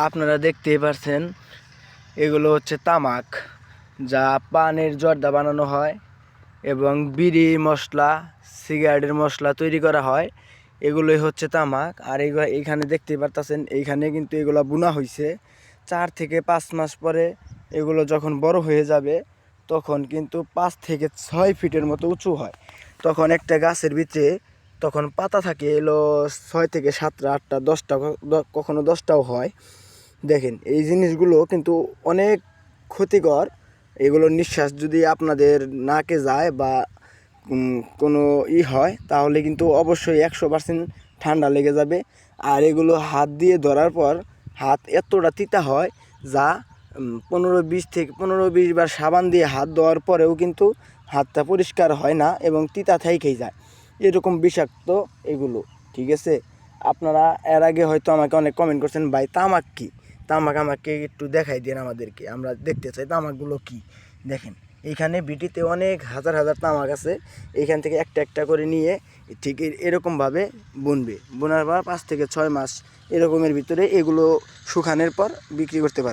আপনারা দেখতেই পারছেন এগুলো হচ্ছে তামাক, যা পানের জর্দা বানানো হয় এবং বিড়ি মশলা, সিগারেটের মশলা তৈরি করা হয়। এগুলোই হচ্ছে তামাক। আর এইখানে দেখতেই পারতেছেন, এইখানে কিন্তু এগুলো বোনা হয়েছে। 4 থেকে 5 মাস পরে এগুলো যখন বড় হয়ে যাবে তখন কিন্তু 5 থেকে 6 ফিটের মতো উঁচু হয়। তখন একটা গাছের ভিতরে তখন পাতা থাকে এলো 6 থেকে 7টা 8টা 10টা, কখনো 10টাও হয়। দেখেন এই জিনিসগুলো কিন্তু অনেক ক্ষতিকর। এগুলোর নিঃশ্বাস যদি আপনাদের নাকে যায় বা কোনো হয় তাহলে কিন্তু অবশ্যই 100% ঠান্ডা লেগে যাবে। আর এগুলো হাত দিয়ে ধরার পর হাত এতটা তিতা হয় যা 15-20 বার সাবান দিয়ে হাত ধোয়ার পরেও কিন্তু হাতটা পরিষ্কার হয় না এবং তিতা থেকেই যায়। এরকম বিষাক্ত এগুলো, ঠিক আছে? আপনারা এর আগে হয়তো আমাকে অনেক কমেন্ট করছেন, ভাই তামাক কী? তামাক আমাকে একটু দেখাই দেন আমাদেরকে, আমরা দেখতে চাই তামাকগুলো কী। দেখেন এইখানে বিটিতে অনেক হাজার হাজার তামাক আছে। এইখান থেকে একটা একটা করে নিয়ে ঠিক এরকমভাবে বুনবে। বোনার পর 5 থেকে 6 মাস এরকমের ভিতরে এগুলো শুকানোর পর বিক্রি করতে পারবে।